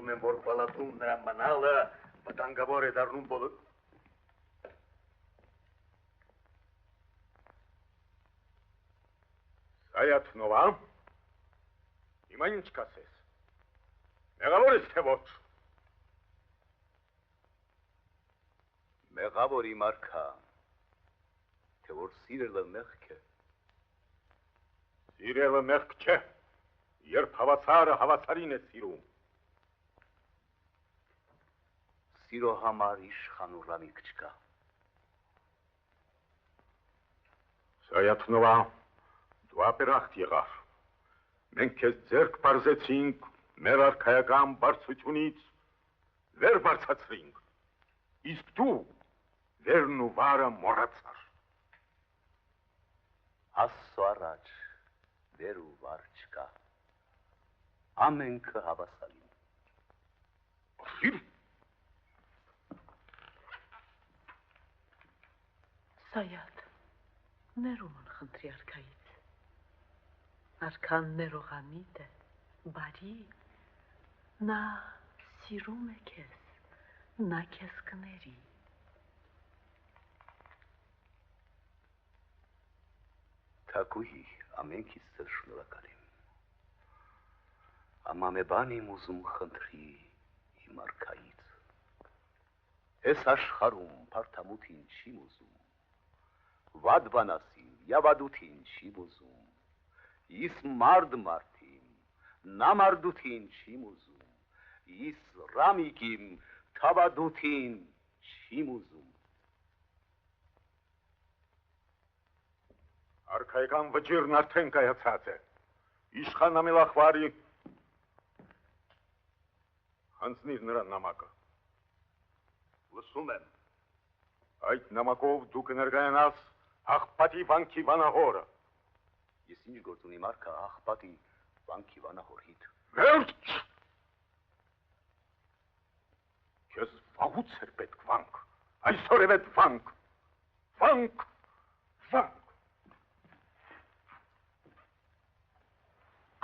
կարծում եմ, որ պալատում նրա մնալը վտանգավոր է դառնում բոլոր։ Սայաթնովա, հիմա ինչ կասես, մեղավոր ես թե ոչ։ Մեղավորի մարքա, թե որ սիրելը մեղք է։ Սիրելը մեղք չէ, երբ հավասարը հավասարին է սիրում։ Սիրո համար իշխան ու ռամիկ չկա։ Սայաթնովա, դու ապերախտ եղար։ Մենք քեզ ձեռք բարձեցինք մեր արքայական բարձությունից, վեր բարձացրինք, իսկ դու վերն ու վարը մոռացար։ Աստծո առաջ վեր ու վար չկա։ Ամենքը հավասարին։ Ոսիր։ Սայաթ, ներումն խնդրի արքայից։ Արքան ներողամիտ է, բարի, նա սիրում է քեզ, նա քեզ կների։ Թակուհի, ամենքից ձեր շնորհակալ եմ։ Ամա մի բան եմ ուզում խնդրի իմ արքայից։ Ես աշխարհում փարթամութին չիմ ուզում, վատ բանասին, յավադութին չիմ ուզում, իս մարդին, նամարդութին չիմ ուզում, իս ռամիկիմ թավադութին չիմ ուզում։ Արքայական վճիրն արդեն կայացած է։ Իշխան ամենախվարի հանձնիր նրա նամակը։ Լսում եմ։ Այդ նամակով դու կներկայանաս աղբատի վանքի վանահորը։ Ես ինչ գործ ունի մարքա աղբատի վանքի վանահորից։ Վերջ։ Քեզ վաղուց էր պետք վանք, այսօր է պետք վանք, վանք, վանք։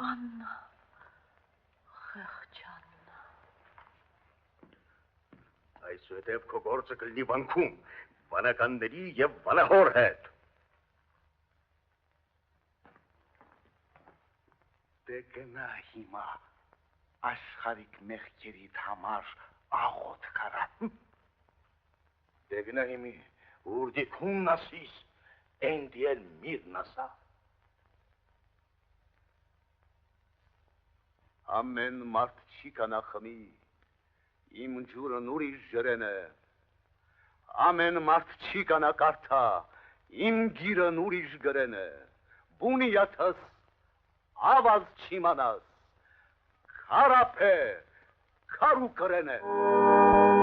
Աննա, խեղճ Աննա։ Այսուհետև քո գործը կլինի վանքում, վանականների և վանահոր հետ։ Դե գնա հիմա աշխարհիկ մեղքերիդ համար աղոտ կարա։ Դե գնա հիմի, ուր դիքուն նասիս, էնդի էլ միր նասա։ Ամեն մարդ չի կանա խմի, իմ ջուրն ուրիշ ջրեն է, ամեն մարդ չի կանա կարդա, իմ գիրն ուրիշ գրեն է, բունի յաթս, ավազ չիմանաս, քարապ է, քարու կրեն է։